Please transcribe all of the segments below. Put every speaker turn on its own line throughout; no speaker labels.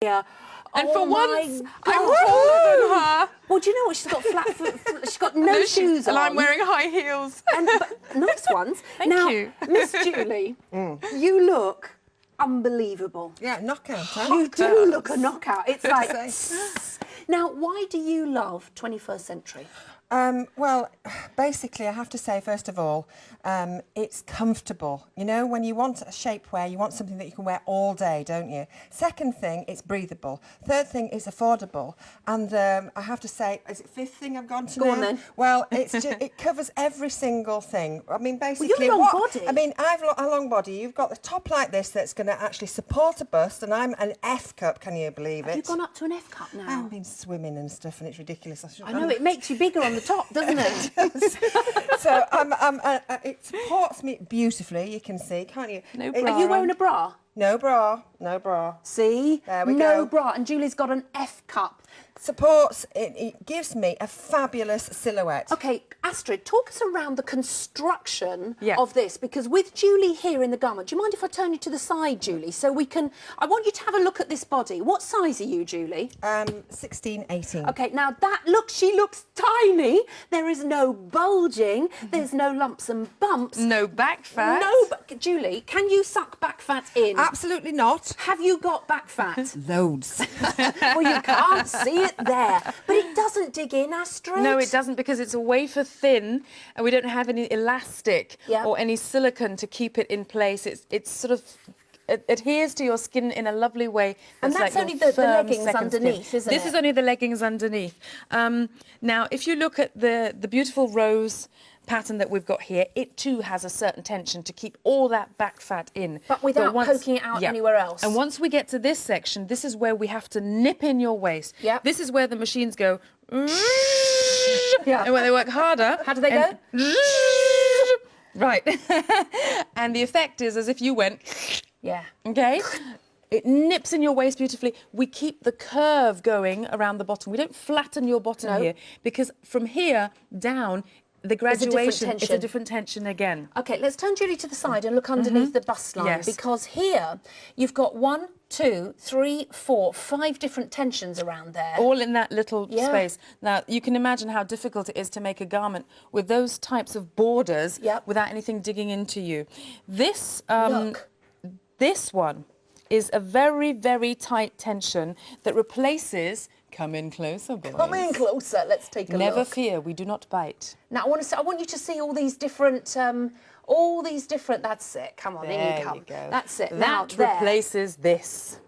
Yeah.
And
oh
for once, I'm
God.
taller than her.
Well, do you know what? She's got flat foot. She's got no shoes
and
on.
I'm wearing high heels.
But nice ones.
Thank
now,
you.
Miss Julie, you look unbelievable.
Yeah, knockout, huh?
You do look a knockout. It's like... Now, why do you love 21st century?
Well, basically, I have to say, first of all, it's comfortable. You know, when you want a shapewear, you want something that you can wear all day, don't you? Second thing, it's breathable. Third thing, it's affordable. And I have to say, is it fifth thing I've gone to now?
Go on then.
Well, it's just, it covers every single thing. I mean, basically,
well, you're long body.
I mean, I've a long body. You've got the top like this that's going to actually support a bust, and I'm an F cup. Can you believe it?
Have you gone up to an F cup now?
I've been swimming and stuff, and it's ridiculous.
I know, it makes you bigger on the top, doesn't it?
So it supports me beautifully. You can see, can't you?
No bra.
Are you wearing a bra?
No bra, no bra.
See?
There we
no
go.
bra. And Julie's got an F cup.
Supports, it gives me a fabulous silhouette.
OK, Astrid, talk us around the construction
Yeah.
of this, because with Julie here in the garment, do you mind if I turn you to the side, Julie, so we can... I want you to have a look at this body. What size are you, Julie?
16, 18.
OK, now she looks tiny. There is no bulging. There's no lumps and bumps.
No back fat.
Julie, can you suck back fat in?
Absolutely not.
Have you got back fat?
Loads.
Well, you can't see it there. But it doesn't dig in, Astrid.
No, it doesn't, because it's a wafer thin and we don't have any elastic or any silicone to keep it in place. It's sort of... It adheres to your skin in a lovely way.
And that's
like
only
your
the leggings
second
underneath,
skin.
isn't it?
This is only the leggings underneath. Now, if you look at the beautiful rose pattern that we've got here, it too has a certain tension to keep all that back fat in.
But without poking it out anywhere else.
And once we get to this section, this is where we have to nip in your waist.
Yeah.
This is where the machines go...
Yeah.
And when they work harder...
How do they go?
Right. And the effect is as if you went...
Yeah.
OK? It nips in your waist beautifully. We keep the curve going around the bottom. We don't flatten your bottom here, because from here down, the graduation is a different tension again.
OK, let's turn Julie to the side and look underneath the bust line, because here you've got 1, 2, 3, 4, 5 different tensions around there.
All in that little space. Now, you can imagine how difficult it is to make a garment with those types of borders without anything digging into you. This, this one is a very, very tight tension that replaces... Come in closer, boys.
Come in closer. Let's take a look.
Never fear, we do not bite.
Now, I want you to see all these different... That's it. Come on, in you come.
Go.
That's it.
That replaces this.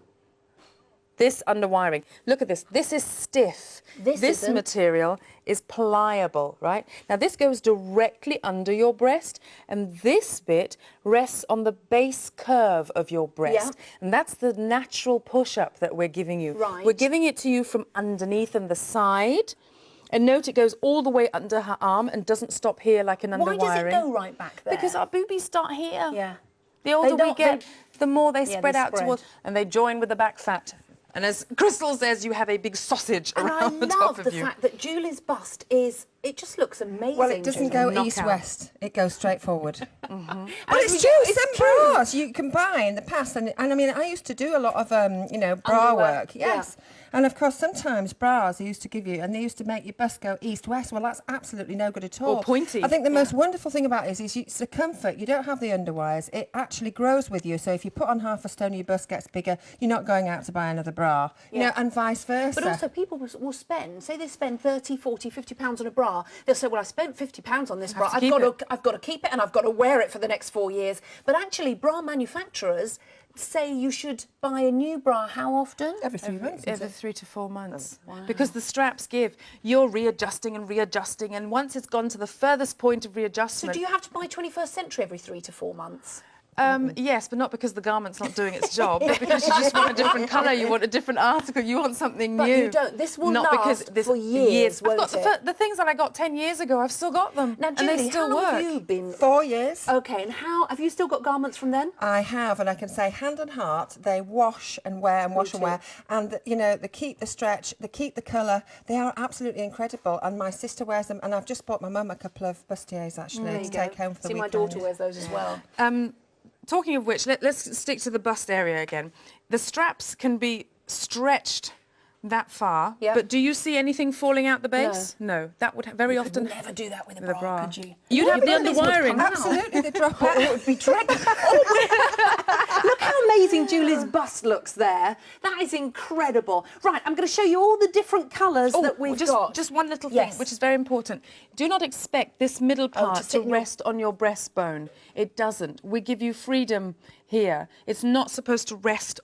This underwiring. Look at this. This is stiff. This material is pliable, right? Now, this goes directly under your breast, and this bit rests on the base curve of your breast. And that's the natural push-up that we're giving you.
Right.
We're giving it to you from underneath and the side. And note it goes all the way under her arm and doesn't stop here like an underwiring.
Why does it go right back there?
Because our boobies start here.
Yeah.
The older we get, the more they spread out towards... And they join with the back fat. And as Crystal says, you have a big sausage around the top of you.
And I love the fact that Julie's bust is... It just looks amazing.
Well, it doesn't go east-west. It goes straight forward. But it's true. Some bras you can buy in the past. And I mean, I used to do a lot of, you know, bra work. Yes. Yeah. And, of course, sometimes bras they used to give you, and they used to make your bust go east-west. Well, that's absolutely no good at all.
Or pointy.
I think the most wonderful thing about it is it's the comfort. You don't have the underwires. It actually grows with you. So if you put on half a stone, your bust gets bigger. You're not going out to buy another bra, you know, and vice versa.
But also, people will spend, say they spend 30, 40, 50 pounds on a bra. They'll say, well, I spent 50 pounds on this bra. I've got to keep it, and I've got to wear it for the next 4 years. But actually, bra manufacturers say you should buy a new bra how often?
Every 3 months.
Every 3 to 4 months. Oh, wow. Because the straps give. You're readjusting and readjusting, and once it's gone to the furthest point of readjustment...
So do you have to buy 21st Century every 3 to 4 months?
Yes, but not because the garment's not doing its job, but because you just want a different colour, you want a different article, you want something new.
But you don't. This will last for years, won't it?
The things that I got 10 years ago, I've still got them.
Now, Julie,
and they still
how long
work.
have you been?
4 years.
OK, and have you still got garments from then?
I have, and I can say hand and heart, they wash and wear and wash and wear. And, you know, they keep the stretch, they keep the colour. They are absolutely incredible. And my sister wears them, and I've just bought my mum a couple of bustiers, actually, to take home for the weekend.
See, my daughter wears those as well.
Talking of which, let's stick to the bust area again. The straps can be stretched that far,
Yep.
but do you see anything falling out the base? No. That would very often
never do that with a
with
bra, could you?
You'd have the underwiring.
Absolutely, they drop out.
It would be dreadful. Look how amazing Julie's bust looks there. That is incredible. Right, I'm going to show you all the different colours that we've got.
Just one little thing,
Yes.
which is very important. Do not expect this middle part
sit
to
in your-
rest on your breastbone. It doesn't. We give you freedom here. It's not supposed to rest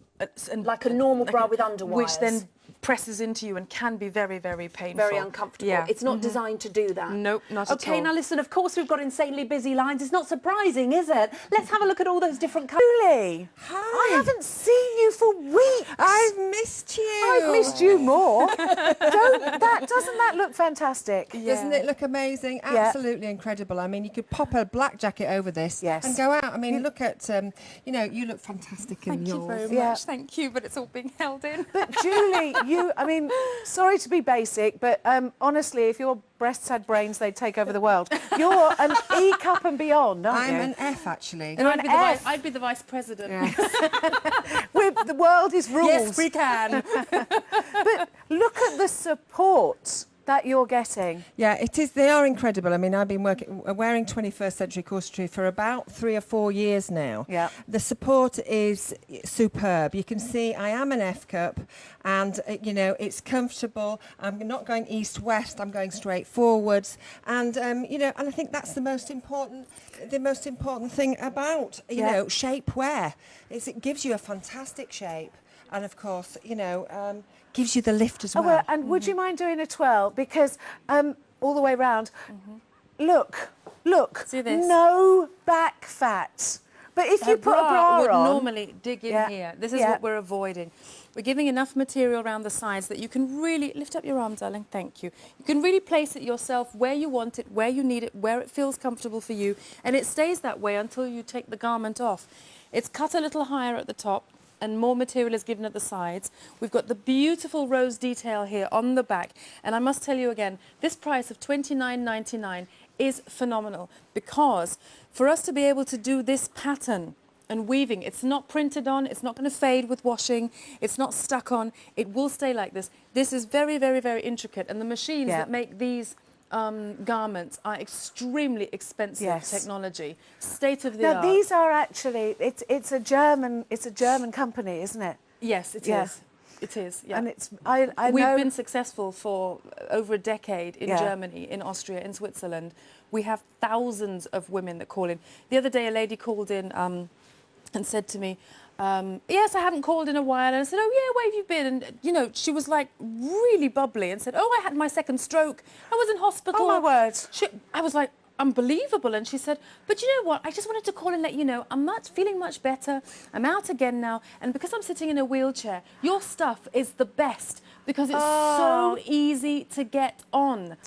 Like a normal bra with underwires.
which then presses into you and can be very, very painful.
Very uncomfortable.
Yeah.
It's not designed to do that.
Nope, not at all.
Okay, now listen, of course we've got insanely busy lines. It's not surprising, is it? Let's have a look at all those different colours.
Julie,
Hi.
I haven't seen you for weeks.
I've missed you.
I've missed you more. Doesn't that look fantastic?
Doesn't it look amazing? Absolutely incredible. I mean, you could pop a black jacket over this
Yes.
and go out. I mean, look at, you know, you look fantastic in
Thank you
yours.
very
Yeah.
much. Thank you, but it's all being held in.
But Julie, I mean, sorry to be basic, but honestly, if your breasts had brains, they'd take over the world. You're an E cup and beyond, aren't
I'm
you?
an F, actually.
And
An F.
I'd be the vice president.
The world is rules.
Yes, we can.
But look at the support that you're getting.
Yeah, it is. They are incredible. I mean, I've been wearing 21st century corsetry for about 3 or 4 years now.
Yeah.
The support is superb. You can see I am an F cup, and you know it's comfortable. I'm not going east-west. I'm going straight forwards, and you know, and I think that's the most important thing about know shapewear is it gives you a fantastic shape, and of course, you know. Gives you the lift as well.
Oh, well, and would you mind doing a twirl? Because all the way round, look,
See this?
no back fat. But if you put a bra
would
on...
normally dig in here. This is what we're avoiding. We're giving enough material around the sides that you can really lift up your arm, darling. Thank you. You can really place it yourself where you want it, where you need it, where it feels comfortable for you, and it stays that way until you take the garment off. It's cut a little higher at the top, and more material is given at the sides. We've got the beautiful rose detail here on the back. And I must tell you again, this price of $29.99 is phenomenal, because for us to be able to do this pattern and weaving, it's not printed on, it's not going to fade with washing, it's not stuck on, it will stay like this. This is very, very, very intricate, and the machines that make these garments are extremely expensive technology, state of the art.
Now these are actually it's a German company, isn't it?
Yes, it is. It is. Yeah.
And it's I
We've
know
been successful for over a decade in Germany, in Austria, in Switzerland. We have thousands of women that call in. The other day, a lady called in and said to me, yes, I haven't called in a while. And I said, oh, yeah, where have you been? And, you know, she was like really bubbly and said, oh, I had my second stroke. I was in hospital.
Oh, my word.
I was like, unbelievable. And she said, but you know what? I just wanted to call and let you know I'm feeling much better. I'm out again now. And because I'm sitting in a wheelchair, your stuff is the best because it's so easy to get on.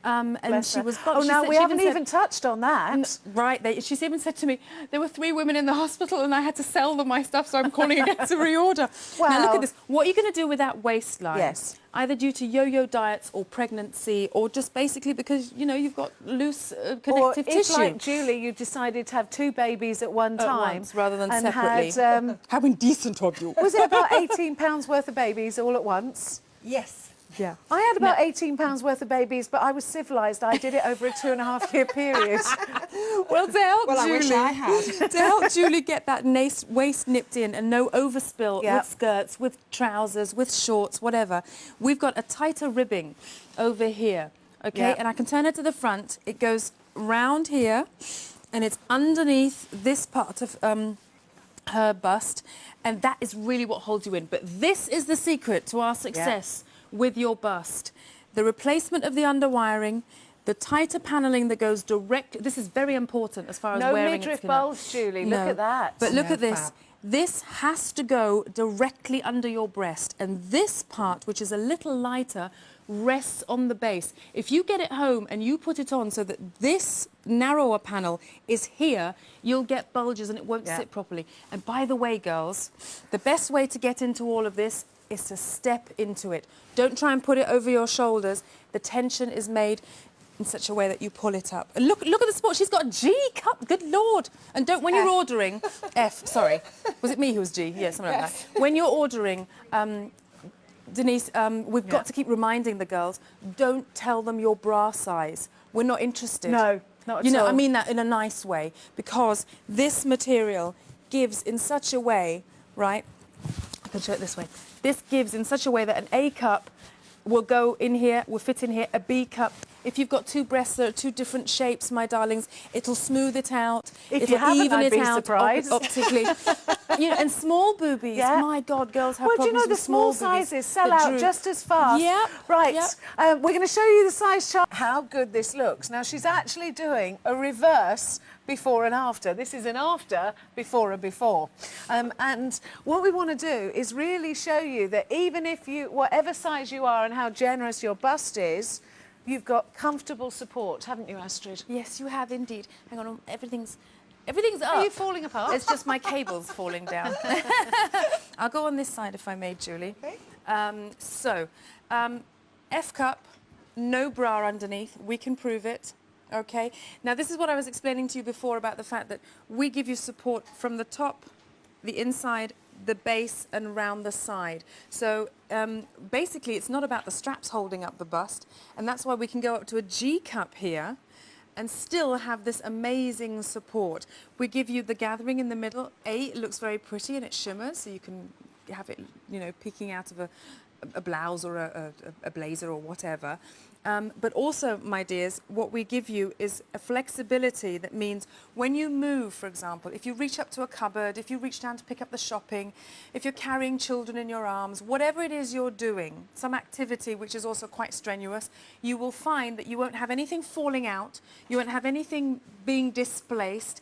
And she was...
Oh, now we haven't even touched on that.
Right. She even said to me, there were 3 women in the hospital and I had to sell them my stuff, so I'm calling again to reorder.
Wow.
Now, look at this. What are you going to do with that waistline?
Yes.
Either due to yo-yo diets or pregnancy, or just basically because, you know, you've got loose connective tissue.
If, like Julie, you decided to have 2 babies at one time.
Once, rather than
and
separately.
Had,
how indecent of you.
was it about £18 worth of babies all at once?
Yes.
Yeah.
I had about £18 worth of babies, but I was civilised. I did it over a 2.5-year period.
Well, to help
Well,
Julie,
I wish I had.
to help Julie get that waist nipped in and no overspill
Yep.
with skirts, with trousers, with shorts, whatever, we've got a tighter ribbing over here, okay?
Yep.
And I can turn it to the front. It goes round here, and it's underneath this part of her bust, and that is really what holds you in. But this is the secret to our success with your bust. The replacement of the underwiring, the tighter panelling that goes direct. This is very important as far as
No
wearing
midriff
it's gonna-
bulge, Julie.
No.
Look at that.
But look
Yeah,
at this.
fab.
This has to go directly under your breast, and this part, which is a little lighter, rests on the base. If you get it home and you put it on so that this narrower panel is here, you'll get bulges and it won't sit properly. And by the way, girls, the best way to get into all of this is to step into it. Don't try and put it over your shoulders. The tension is made in such a way that you pull it up. And look at the sport. She's got a G cup. Good Lord. And don't, when you're ordering, F, sorry. Was it me who was G? Yeah, something like that. When you're ordering Denise, we've got to keep reminding the girls, don't tell them your bra size. We're not interested.
No, not at
You know,
all.
I mean that in a nice way, because this material gives in such a way, right? I can show it this way. This gives in such a way that an A cup will go in here, will fit in here, a B cup. If you've got two breasts that are two different shapes, my darlings, it'll smooth it out.
If
it'll
you haven't,
even
I'd
it
be
out
surprised.
optically. You know, and small boobies.
Yeah.
My God, girls have
Well, do you
problems
know the
with
small
boobies
sizes sell
that
out
droop.
just as fast?
Yep,
Right,
yep.
we're going to show you the size chart. How good this looks. Now, she's actually doing a reverse before and after. This is an after, before and before. And what we want to do is really show you that even if you, whatever size you are and how generous your bust is, you've got comfortable support, haven't you, Astrid?
Yes, you have indeed. Hang on, everything's up.
Are you falling apart?
It's just my cables falling down. I'll go on this side if I may, Julie.
Okay.
F cup, no bra underneath. We can prove it. Okay. Now, this is what I was explaining to you before about the fact that we give you support from the top, the inside, the base, and round the side. So basically, it's not about the straps holding up the bust, and that's why we can go up to a G cup here and still have this amazing support. We give you the gathering in the middle. It looks very pretty and it shimmers, so you can have it, you know, peeking out of a blouse or a blazer or whatever. But also, my dears, what we give you is a flexibility that means when you move, for example, if you reach up to a cupboard, if you reach down to pick up the shopping, if you're carrying children in your arms, whatever it is you're doing, some activity which is also quite strenuous, you will find that you won't have anything falling out, you won't have anything being displaced.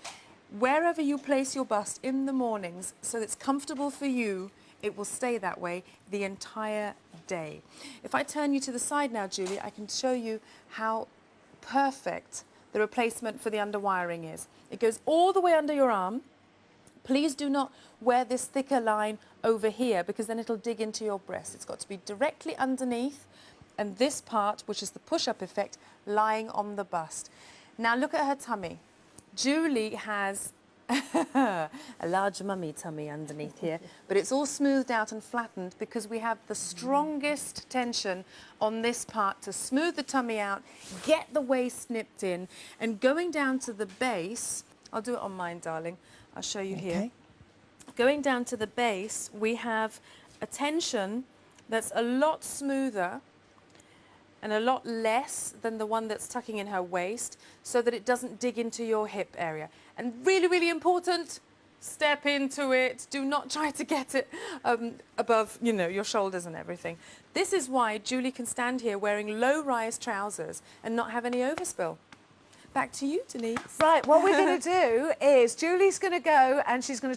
Wherever you place your bust in the mornings, so that it's comfortable for you, it will stay that way the entire day. If I turn you to the side now, Julie, I can show you how perfect the replacement for the underwiring is. It goes all the way under your arm. Please do not wear this thicker line over here because then it'll dig into your breast. It's got to be directly underneath, and this part, which is the push-up effect, lying on the bust. Now look at her tummy. Julie has a large mummy tummy underneath here, but it's all smoothed out and flattened because we have the strongest tension on this part to smooth the tummy out, get the waist nipped in, and going down to the base, I'll do it on mine, darling, I'll show you here. Going down to the base, we have a tension that's a lot smoother and a lot less than the one that's tucking in her waist, so that it doesn't dig into your hip area. And really, really important, step into it. Do not try to get it above, you know, your shoulders and everything. This is why Julie can stand here wearing low-rise trousers and not have any overspill. Back to you, Denise.
Right, what we're going to do is Julie's going to go and she's going to